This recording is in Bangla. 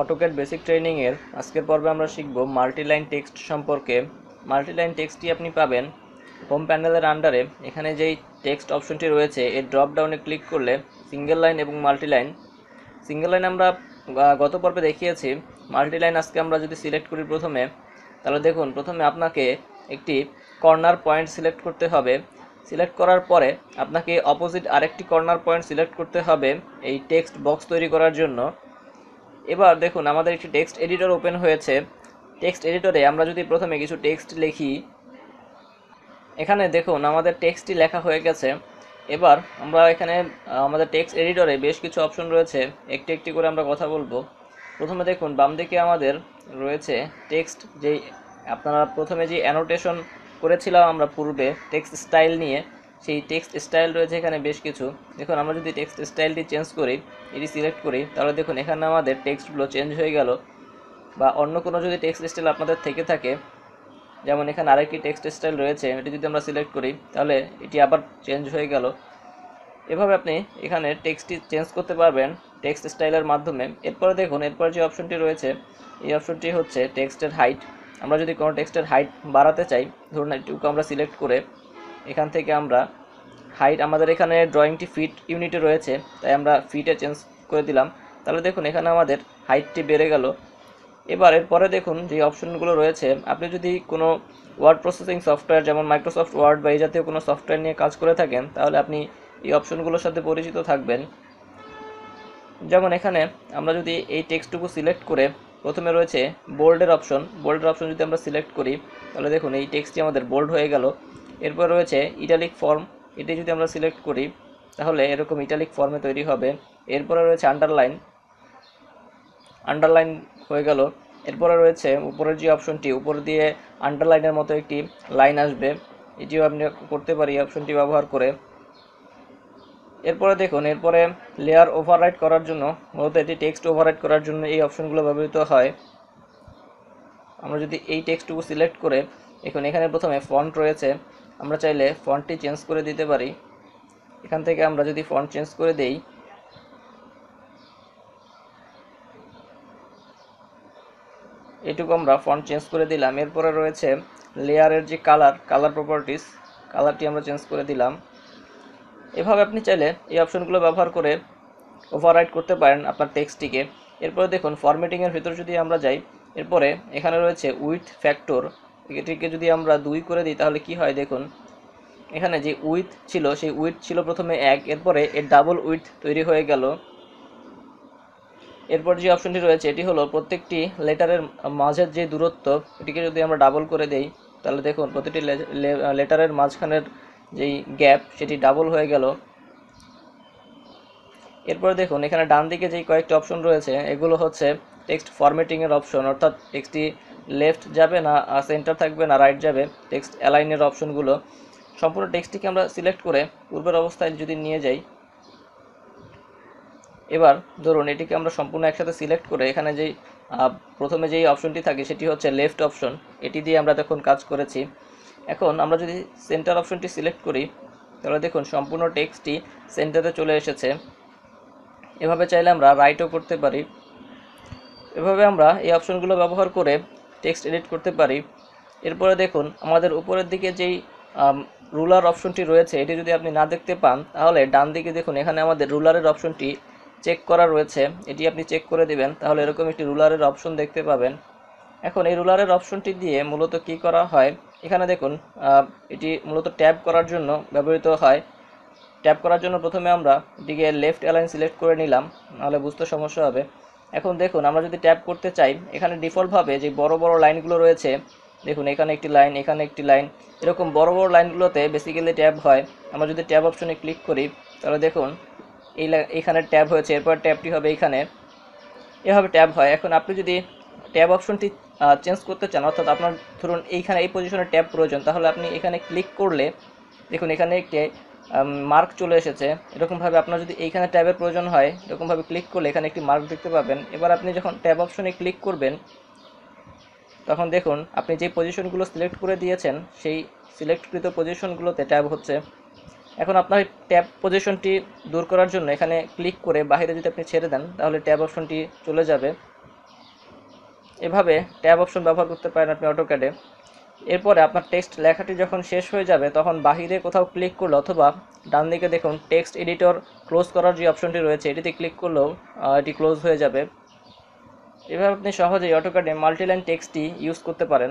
অটোক্যাড বেসিক ট্রেনিং এর আজকের পর্বে আমরা শিখব মাল্টিলাইন টেক্সট সম্পর্কে। মাল্টিলাইন টেক্সটটি আপনি পাবেন হোম প্যানেলের আন্ডারে। এখানে যেই টেক্সট অপশনটি রয়েছে এর ড্রপ ডাউনে ক্লিক করলে সিঙ্গেল লাইন এবং মাল্টিলাইন। সিঙ্গেল লাইন আমরা গত পর্বে দেখিয়েছি। মাল্টিলাইন আজকে আমরা যদি সিলেক্ট করি প্রথমে, তাহলে দেখুন প্রথমে আপনাকে একটি কর্নার পয়েন্ট সিলেক্ট করতে হবে। সিলেক্ট করার পরে আপনাকে অপোজিট আরেকটি কর্নার পয়েন্ট সিলেক্ট করতে হবে এই টেক্সট বক্স তৈরি করার জন্য। এবার দেখুন আমাদের একটি টেক্সট এডিটর ওপেন হয়েছে। টেক্সট এডিটরে আমরা যদি প্রথমে কিছু টেক্সট লিখি, এখানে দেখুন আমাদের টেক্সটটি লেখা হয়ে গেছে। এবার আমরা এখানে আমাদের টেক্সট এডিটরে বেশ কিছু অপশন রয়েছে, একটি একটি করে আমরা কথা বলবো। প্রথমে দেখুন বাম দিকে আমাদের রয়েছে টেক্সট, যেই আপনারা প্রথমে যে অ্যানোটেশন করেছিলাম আমরা পূর্বে টেক্সট স্টাইল নিয়ে, সেই টেক্সট স্টাইল রয়েছে এখানে বেশ কিছু। দেখুন আমরা যদি টেক্সট স্টাইলটি চেঞ্জ করি, এটি সিলেক্ট করি, তাহলে দেখুন এখানে আমাদের টেক্সটগুলো চেঞ্জ হয়ে গেল। বা অন্য কোনো যদি টেক্সট স্টাইল আপনাদের থেকে থাকে, যেমন এখানে আরেকটি টেক্সট স্টাইল রয়েছে, এটি যদি আমরা সিলেক্ট করি তাহলে এটি আবার চেঞ্জ হয়ে গেল। এভাবে আপনি এখানে টেক্সটটি চেঞ্জ করতে পারবেন টেক্সট স্টাইলের মাধ্যমে। এরপরে দেখুন এরপর যে অপশনটি রয়েছে, এই অপশনটি হচ্ছে টেক্সটের হাইট। আমরা যদি কোনো টেক্সটের হাইট বাড়াতে চাই, ধরুন এটুকু আমরা সিলেক্ট করে এখান থেকে আমরা হাইট, আমাদের এখানে ড্রয়িংটি ফিট ইউনিটে রয়েছে তাই আমরা ফিটে চেঞ্জ করে দিলাম। তাহলে দেখুন এখানে আমাদের হাইটটি বেড়ে গেল। এবার এরপরে দেখুন যে অপশনগুলো রয়েছে, আপনি যদি কোনো ওয়ার্ড প্রসেসিং সফটওয়্যার যেমন মাইক্রোসফট ওয়ার্ড বা এই জাতীয় কোনো সফটওয়্যার নিয়ে কাজ করে থাকেন, তাহলে আপনি এই অপশনগুলোর সাথে পরিচিত থাকবেন। যেমন এখানে আমরা যদি এই টেক্সটটুকু সিলেক্ট করে, প্রথমে রয়েছে বোল্ডের অপশন, বোল্ডের অপশন যদি আমরা সিলেক্ট করি তাহলে দেখুন এই টেক্সটটি আমাদের বোল্ড হয়ে গেল। এরপর রয়েছে ইটালিক ফর্ম, এটি যদি আমরা সিলেক্ট করি তাহলে এরকম ইটালিক ফর্মে তৈরি হবে। এরপরে রয়েছে আন্ডারলাইন, আন্ডারলাইন হয়ে গেল। এরপরে রয়েছে উপরের যে অপশনটি, উপর দিয়ে আন্ডারলাইনের মতো একটি লাইন আসবে, এটিও আপনি করতে পারি অপশনটি ব্যবহার করে। এরপরে দেখুন এরপরে লেয়ার ওভাররাইট করার জন্য, মূলত এটি টেক্সট ওভাররাইট করার জন্য এই অপশনগুলো ব্যবহৃত হয়। আমরা যদি এই টেক্সটটুকু সিলেক্ট করে, এখন এখানে প্রথমে ফন্ট রয়েছে, আমরা চাইলে ফন্টটি চেঞ্জ করে দিতে পারি। এখান থেকে আমরা যদি ফন্ট চেঞ্জ করে দেই, এটুকু আমরা ফন্ট চেঞ্জ করে দিলাম। এরপরে রয়েছে লেয়ারের যে কালার প্রপার্টিস, কালারটি আমরা চেঞ্জ করে দিলাম। এভাবে আপনি চাইলে এই অপশনগুলো ব্যবহার করে ওভাররাইট করতে পারেন আপনার টেক্সটটিকে। এরপরে দেখুন ফরম্যাটিংয়ের ভিতর যদি আমরা যাই, এরপরে এখানে রয়েছে উইথ ফ্যাক্টর, এটিকে যদি আমরা 2 করে দিই তাহলে কি হয় দেখুন, এখানে যে উইথ ছিল সেই উইথ ছিল প্রথমে 1, এরপরে এর ডাবল উইথ তৈরি হয়ে গেল। এরপর যে অপশনটি রয়েছে এটি হলো প্রত্যেকটি লেটারের মাঝের যে দূরত্ব, এটিকে যদি আমরা ডাবল করে দেই তাহলে দেখুন প্রতিটি লেটারের মাঝখানের যেই গ্যাপ সেটি ডাবল হয়ে গেল। এরপরে দেখুন এখানে ডান দিকে যেই কয়েকটি অপশন রয়েছে এগুলো হচ্ছে টেক্সট ফরম্যাটিংয়ের অপশন, অর্থাৎ টেক্সটটি লেফট যাবে না সেন্টার থাকবে না রাইট যাবে, টেক্সট অ্যালাইনের অপশনগুলো। সম্পূর্ণ টেক্সটটিকে আমরা সিলেক্ট করে পূর্বের অবস্থায় যদি নিয়ে যাই, এবার ধরুন এটিকে আমরা সম্পূর্ণ একসাথে সিলেক্ট করে এখানে যেই প্রথমে যেই অপশনটি থাকে সেটি হচ্ছে লেফট অপশন, এটি দিয়ে আমরা তখন কাজ করেছি। এখন আমরা যদি সেন্টার অপশনটি সিলেক্ট করি তাহলে দেখুন সম্পূর্ণ টেক্সটটি সেন্টারে চলে এসেছে। এভাবে চাইলে আমরা রাইটও করতে পারি। এভাবে আমরা এই অপশনগুলো ব্যবহার করে টেক্সট এডিট করতে পারি। এরপরে দেখুন আমাদের উপরের দিকে যেই রুলার অপশনটি রয়েছে, এটি যদি আপনি না দেখতে পান তাহলে ডান দিকে দেখুন এখানে আমাদের রুলারের অপশনটি চেক করা রয়েছে, এটি আপনি চেক করে দিবেন তাহলে এরকম একটি রুলারের অপশন দেখতে পাবেন। এখন এই রুলারের অপশনটি দিয়ে মূলত কি করা হয়, এখানে দেখুন এটি মূলত ট্যাব করার জন্য ব্যবহৃত হয়। ট্যাপ করার জন্য প্রথমে আমরা এটিকে লেফট অ্যালাইন সিলেক্ট করে নিলাম, নাহলে বুঝতে সমস্যা হবে। এখন দেখুন আমরা যদি ট্যাপ করতে চাই, এখানে ডিফল্টভাবে যে বড় বড় লাইনগুলো রয়েছে, দেখুন এখানে একটি লাইন, এখানে একটি লাইন, এরকম বড় বড় লাইনগুলোতে বেসিক্যালি ট্যাব হয়। আমরা যদি ট্যাব অপশনে ক্লিক করি তাহলে দেখুন এইখানে ট্যাব হয়েছে, এরপর ট্যাবটি হবে এইখানে, এভাবে ট্যাব হয়। এখন আপনি যদি ট্যাব অপশনটি চেঞ্জ করতে চান, অর্থাৎ আপনার ধরুন এইখানে এই পজিশনে ট্যাব প্রয়োজন, তাহলে আপনি এখানে ক্লিক করলে দেখুন এখানে একটি মার্ক চলে এসেছে। এরকমভাবে আপনার যদি এইখানে ট্যাবের প্রয়োজন হয়, এরকমভাবে ক্লিক করলে এখানে একটি মার্ক দেখতে পাবেন। এবার আপনি যখন ট্যাব অপশনে ক্লিক করবেন তখন দেখুন আপনি যে পজিশনগুলো সিলেক্ট করে দিয়েছেন সেই সিলেক্টকৃত পজিশনগুলোতে ট্যাব হচ্ছে। এখন আপনার ট্যাব পজিশনটি দূর করার জন্য এখানে ক্লিক করে বাইরে যদি আপনি ছেড়ে দেন তাহলে ট্যাব অপশনটি চলে যাবে। এভাবে ট্যাব অপশন ব্যবহার করতে পারেন আপনি অটোক্যাডে। এরপরে আপনার টেক্সট লেখাটি যখন শেষ হয়ে যাবে তখন বাহিরে কোথাও ক্লিক করলে অথবা ডান দিকে দেখুন টেক্সট এডিটর ক্লোজ করার যে অপশনটি রয়েছে এটিতে ক্লিক করলেও এটি ক্লোজ হয়ে যাবে। এভাবে আপনি সহজেই অটোক্যাডে মাল্টিলাইন টেক্সটটি ইউজ করতে পারেন।